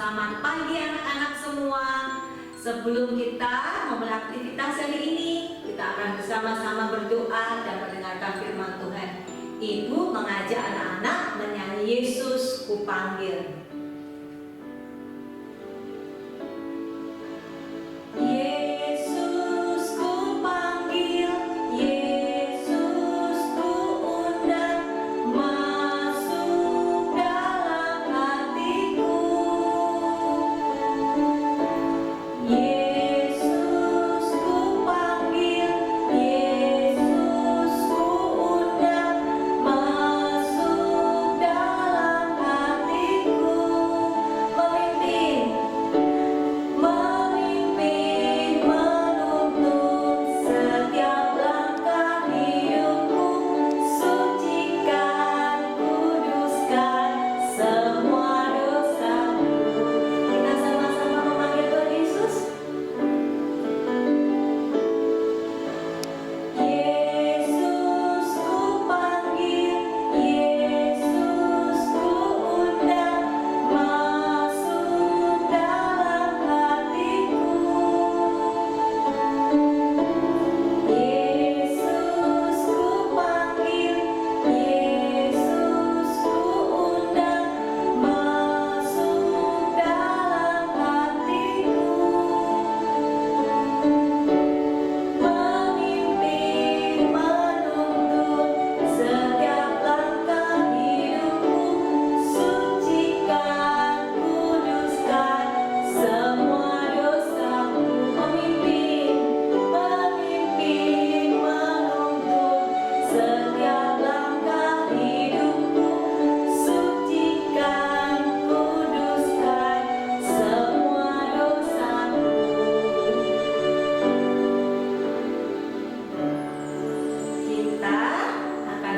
Selamat pagi anak-anak semua. Sebelum kita memulai aktivitas hari ini, kita akan bersama-sama berdoa dan mendengarkan firman Tuhan. Ibu mengajak anak-anak menyanyi Yesus Kupanggil.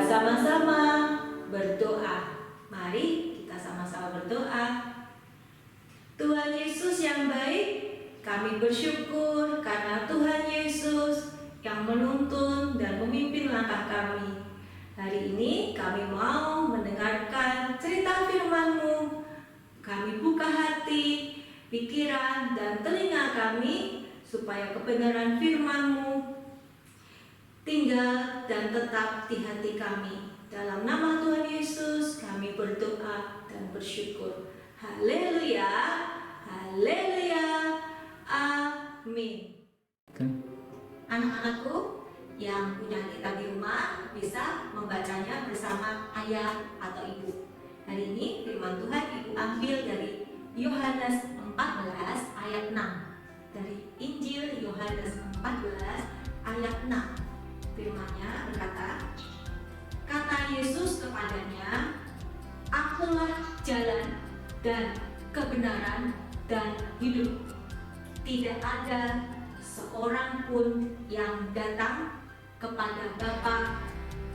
Sama-sama berdoa. Mari kita sama-sama berdoa. Tuhan Yesus yang baik, kami bersyukur karena Tuhan Yesus yang menuntun dan memimpin langkah kami. Hari ini kami mau mendengarkan cerita firman-Mu. Kami buka hati, pikiran, dan telinga kami supaya kebenaran firman-Mu tinggal dan tetap di hati kami. Dalam nama Tuhan Yesus kami berdoa dan bersyukur. Haleluya, haleluya, amin. Anak-anakku yang punya kitab di rumah bisa membacanya bersama ayah atau ibu. Hari ini firman Tuhan ibu ambil dari Yohanes 14 ayat 6. Dari Injil Yohanes 14 ayat 6. Firman-Nya berkata, kata Yesus kepadanya, Akulah jalan dan kebenaran dan hidup. Tidak ada seorang pun yang datang kepada Bapa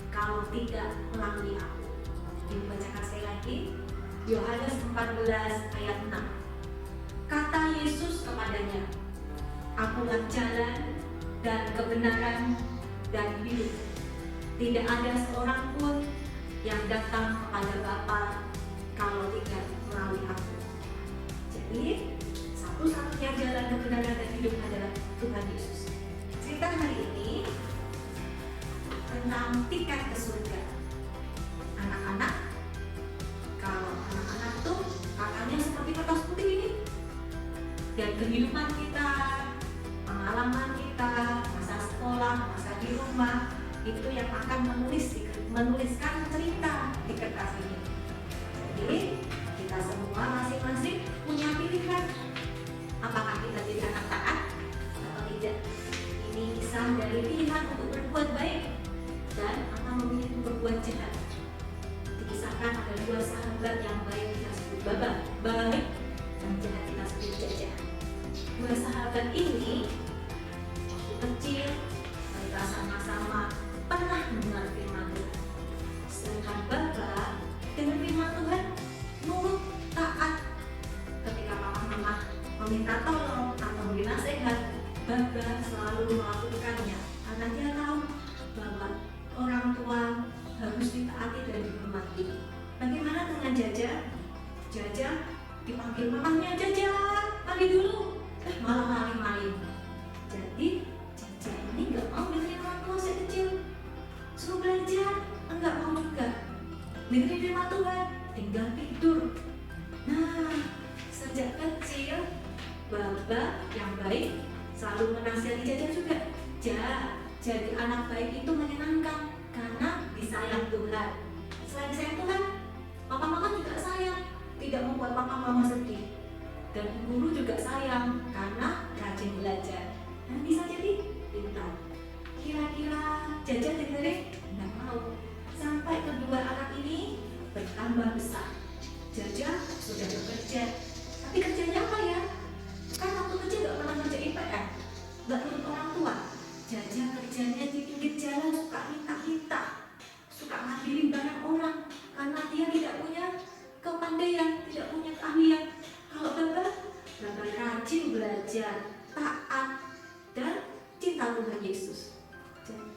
kalau tidak melalui aku. Dibacakan sekali lagi, Yohanes 14 ayat 6. Kata Yesus kepadanya, Akulah jalan dan kebenaran dan hidup. Tidak ada seorang pun yang datang kepada Bapa kalau tidak melalui aku. Jadi satu-satunya jalan kebenaran dan hidup adalah Tuhan Yesus. Cerita hari ini tentang tiket ke surga. Anak-anak, kalau anak-anak tuh katanya seperti kertas putih ini. Dan kehidupan kita, pengalaman kita, masa sekolah, masa di rumah, itu yang akan menuliskan cerita di kertas ini. Jadi kita semua masing-masing punya pilihan. Apakah kita jadi anak taat atau tidak? Ini kisah dari pilihan untuk berbuat baik dan atau memilih untuk berbuat jahat. Dikisahkan ada dua sahabat yang baik kita sebut baik dan jahat kita sebut jahat. Dua sahabat ini waktu kecil mereka sama-sama pernah mendengar firman Tuhan. Sedangkan Bapa dengan firman Tuhan nurut, taat. Ketika papa mama meminta tolong atau memberi nasihat, Bapa selalu melakukannya karena dia tahu bahwa orang tua harus ditaati dan dihormati. Bagaimana dengan Jaja? Jaja dipanggil mamanya, Jaja, mandi dulu. Malah maling-maling. Jadi Jaja ini nggak mau dengerin orang tua sejak kecil. Suruh belajar, enggak mau juga. Dengerin firman Tuhan, tinggal tidur. Nah, sejak kecil Baba yang baik selalu menasihati Jaja juga. Jadi anak baik itu menyenangkan karena disayang Tuhan. Selain disayang Tuhan, papa-mama juga sayang, tidak membuat papa-mama sedih. Dan guru juga sayang karena rajin belajar dan bisa jadi pintar. Kira-kira Jaja dengerin? Nggak mau. Sampai kedua anak ini bertambah besar. Jaja sudah bekerja, tapi kerjanya apa ya? Kan waktu kecil gak pernah ngerjain PR, gak nurut orang tua. Jaja kerjanya di pinggir jalan, suka minta-minta, suka ngambilin barang orang karena dia tidak punya kepandaian, tidak punya keahlian. Kalau Baba rajin belajar, taat, dan cinta Tuhan Yesus.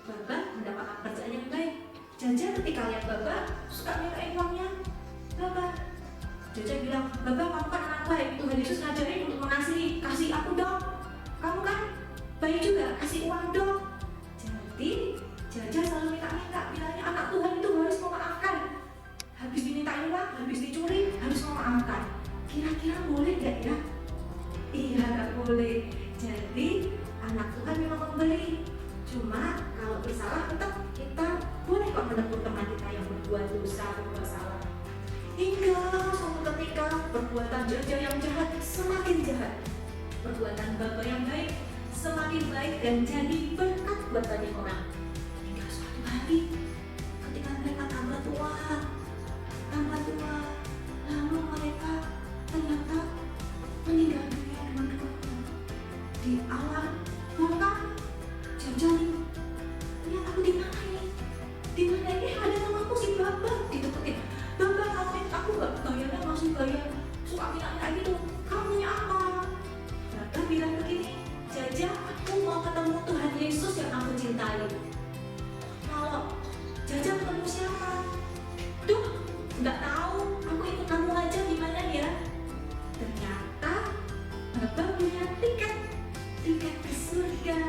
Baba mendapatkan kerjaan yang baik. Jaja ketika lihat Baba suka mintain uangnya, Jaja bilang, Baba kamu kan anak baik, Tuhan Yesus ngajarin untuk mengasihi, kasih aku dong. Kamu kan baik juga, kasih uang dong. Jadi Jaja selalu minta-minta, bilangnya anak Tuhan itu harus memaafkan. Habis dimintain uang, habis dicuri, harus memaafkan. Kira-kira boleh gak ya? Iya, gak boleh. Jadi anak Tuhan memang memberi. Cuma kalau bersalah tetap kita boleh kok menegur teman kita yang berbuat dosa, berbuat salah. Hingga suatu ketika perbuatan Jaja yang jahat semakin jahat, perbuatan Baba yang baik semakin baik dan jadi berkat buat banyak orang. Hingga suatu hari ketika mereka tambah tua, lalu mereka ternyata meninggal dunia dengan kematian. Di alam maka Jaja lihat aku di mana ini? Di mana ini ada namaku si Baba, diteketin. Baba kamu aku gak bayarnya masih bayar, suka minta gitu. Kamu punya apa? Baba bilang begini, Jaja aku mau ketemu Tuhan Yesus yang aku cintai. Kalau Jaja ketemu siapa? Duh, nggak tahu. Aku ikut kamu aja gimana ya? Ternyata Baba punya tiket ke surga.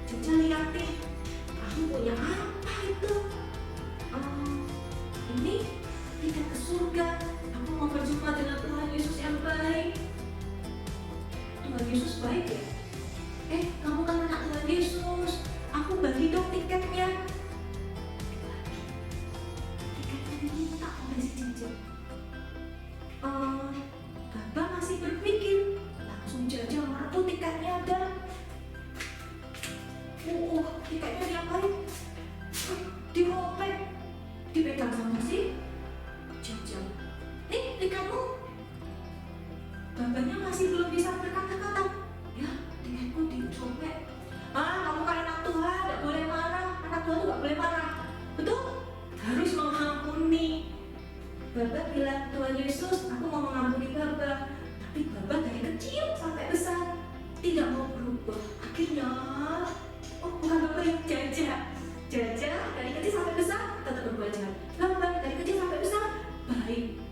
Jaja liatin, kamu punya apa itu? Ini tiket ke surga. Aku mau berjumpa dengan Tuhan Yesus yang baik. Tuhan Yesus baik ya? Kamu kan anak Tuhan Yesus. Aku bagi dong tiketnya. Tiketnya diminta oleh si Jaja. Baba masih berpikir, langsung Jaja merebut tiketnya dan tiketnya diapain? Dirobek, dipegang sama si Jaja. Nih tiketmu. Babanya masih belum bisa berkata-kata. Ya, tiketku dirobek. Kamu kan anak Tuhan, gak boleh marah. Anak Tuhan tuh gak boleh marah. Betul? Harus mengampuni. Baba bilang, Tuhan Yesus, aku mau mengampuni Baba. Tapi Baba dari kecil sampai besar tidak mau berubah. Akhirnya, bukan Baba yang Jaja dari kecil sampai besar tetap berbuat jahat. Baba dari kecil sampai besar baik.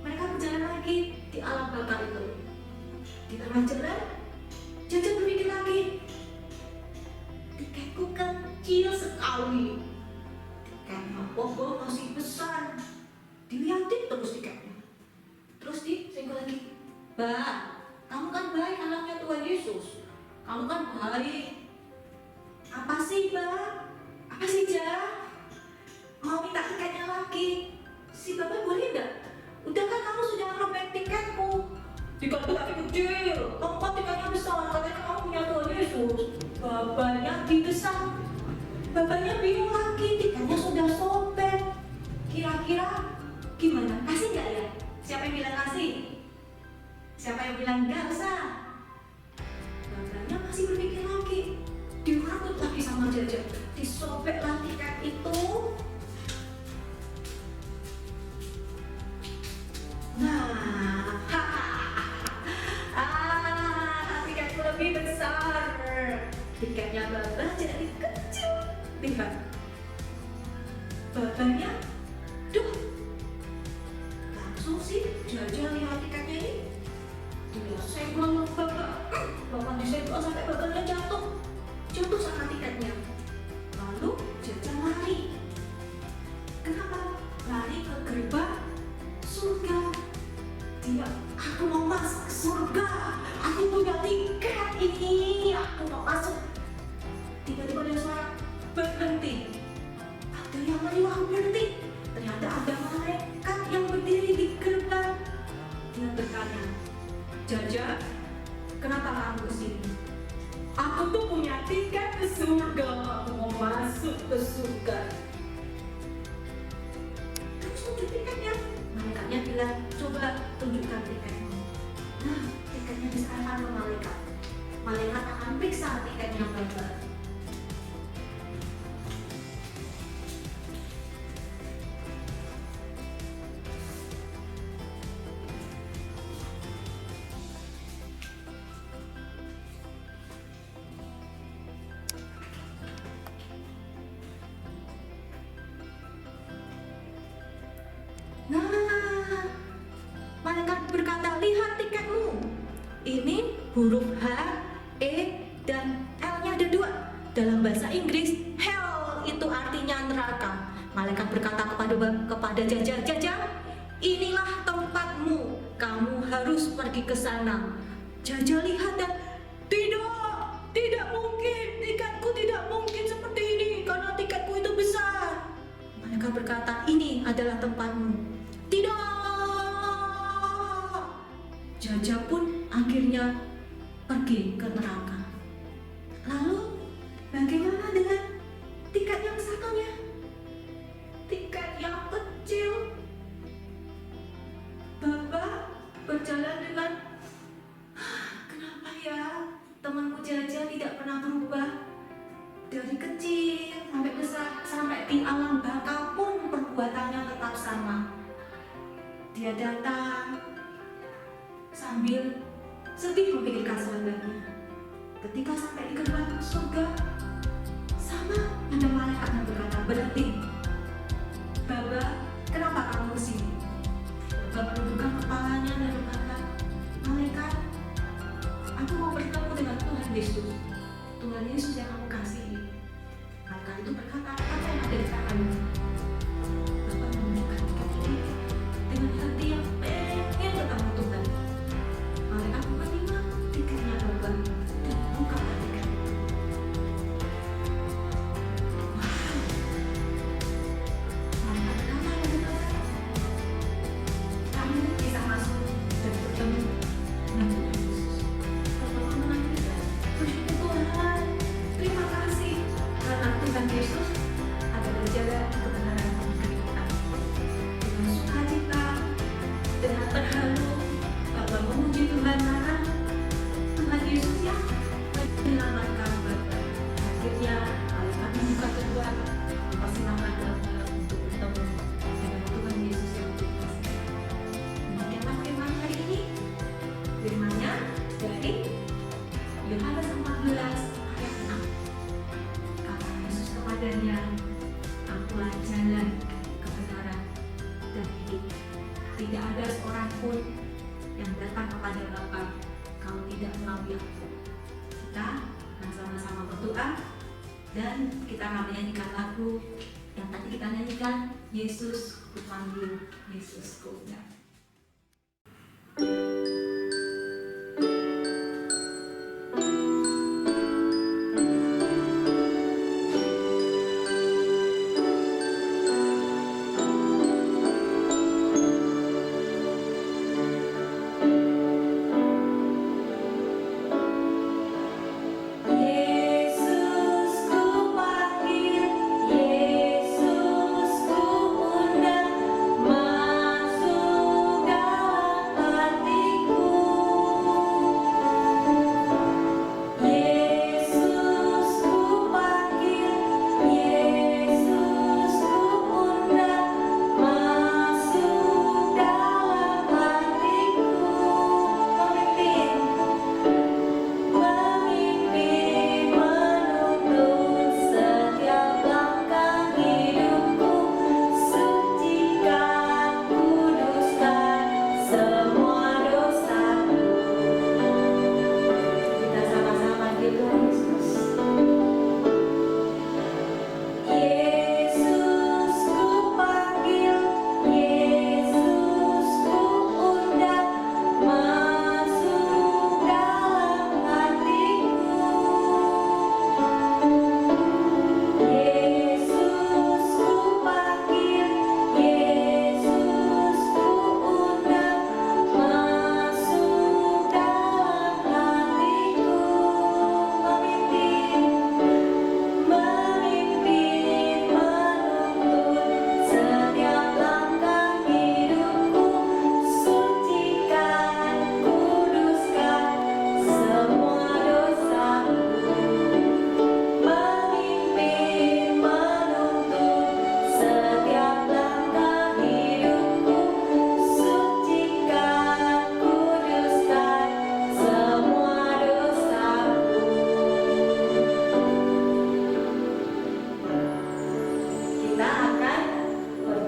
Mereka berjalan lagi di alam bakar itu. Di tengah jalan, Jaja berpikir lagi, tiketku kecil sekali. Tiketnya Bobo masih besar. Dilihatin terus tiketnya. Terus disenggol lagi. Kamu kan baik anaknya Tuhan Yesus. Kamu kan baik. Apa sih, Apa sih, Mau minta tiketnya lagi? Si Baba boleh enggak? Udah kan kamu sudah ngerobek tiketku. Tiketku tapi kecil. Kamu kan tiketnya besar. Katanya kamu punya Tuhan Yesus. Babanya didesak. Babanya bingung lagi. Tiketnya sudah sobek. Kira-kira gimana? Kasih nggak ya? Siapa yang bilang kasih? Siapa yang bilang nggak usah? Babanya masih berpikir lagi. Dirambut lagi sama Jaja. Disobek lah tiket itu. Nah, tiketku lebih besar. Tiketnya Baba jadi kecil. Lihat. Mulai wah berarti ternyata ada malaikat yang berdiri di gerbang. Dia bertanya, Jaja, kenapa kamu kesini? Aku tuh punya tiket ke surga, aku mau masuk ke surga. Terus tunjuk tiketnya. Malaikatnya bilang, coba tunjukkan tiketmu. Nah, tiketnya diserahkan ke malaikat. Malaikat akan periksa tiketnya baik-baik. Nah, malaikat berkata, lihat tiketmu. Ini huruf H, E, dan L-nya ada 2. Dalam bahasa Inggris, hell itu artinya neraka. Malaikat berkata kepada Jaja, Jaja, inilah tempatmu. Kamu harus pergi ke sana. Jaja lihat dan tidak mungkin. Tiketku tidak mungkin seperti ini karena tiketku itu besar. Malaikat berkata, ini adalah tempatmu. Tidak. Jaja pun akhirnya pergi ke neraka. Lalu bagaimana dengan tiket yang satunya? Tiket yang kecil. Bapak berjalan dengan kenapa ya temanku Jaja tidak pernah berubah? Dari kecil sampai besar, sampai di alam baka pun perbuatannya tetap sama. Dia datang sambil sedih memikirkan sahabatnya. Ketika sampai di gerbang surga, sama ada malaikat yang berkata, berhenti. Baba, kenapa kamu kesini? Baba menundukkan kepalanya dan berkata, malaikat, aku mau bertemu dengan Tuhan Yesus. Tuhan Yesus yang aku kasihi. Malaikat itu berkata, apa yang ada di tanganmu? Baba menundukkan kaki dengan hati yang pengen ketemu Tuhan. Malaikat menerima tiketnya Baba dan buka tiket. Wow. Malaikat berkata kepada Baba, kamu bisa masuk dan bertemu dengan Tuhan Yesus. Baba menangis, bersyukur Tuhan, terima kasih karena Tuhan Yesus ada berjalan kebenaran dan kehidupan. Dengan sukacita, dengan terharu, Baba memuji Tuhan karena Tuhan Yesus yang menyelamatkan Baba. Akhirnya malaikat membuka gerbang, mempersilahkan Baba untuk bertemu dengan Tuhan Yesus yang dikasihi. Demikianlah firman hari ini. Firman-Nya dari Yohanes 14 ayat 6. Kata Yesus kepadanya, Akulah jalan, kebenaran, dan hidup. Tidak ada seorang pun yang datang kepada Bapa kalau tidak melalui aku. Kita akan sama-sama berdoa dan kita akan menyanyikan lagu yang tadi kita nyanyikan, Yesus ku panggil, Yesus ku undang. Yesus ku panggil, Yesus ku undang, masuk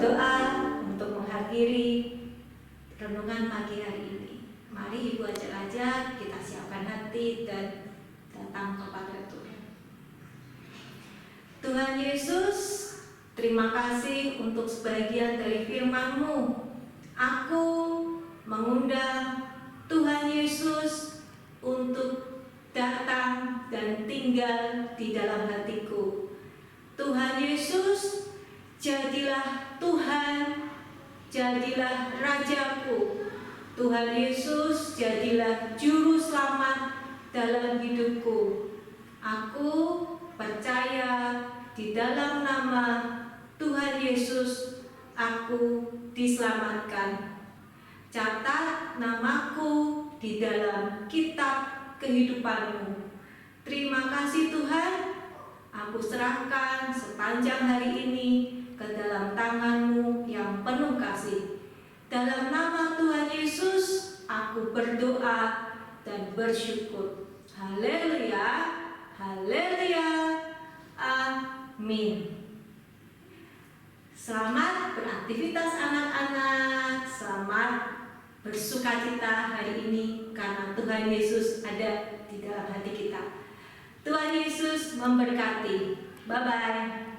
berdoa untuk mengakhiri renungan pagi hari ini. Mari Ibu ajak-ajak kita siapkan hati dan datang kepada Tuhan. Tuhan Yesus, terima kasih untuk sebagian dari firman-Mu. Aku mengundang Tuhan Yesus untuk datang dan tinggal di dalam hatiku. Tuhan Yesus, jadilah Tuhan, jadilah Rajaku. Tuhan Yesus, jadilah juru selamat dalam hidupku. Aku percaya di dalam nama Tuhan Yesus, aku diselamatkan. Catat namaku di dalam kitab kehidupan-Mu. Terima kasih Tuhan, aku serahkan sepanjang hari ini ke dalam tangan-Mu yang penuh kasih. Dalam nama Tuhan Yesus, aku berdoa dan bersyukur. Haleluya, haleluya, amin. Selamat beraktivitas anak-anak, selamat bersukacita hari ini karena Tuhan Yesus ada di dalam hati kita. Tuhan Yesus memberkati. Bye-bye.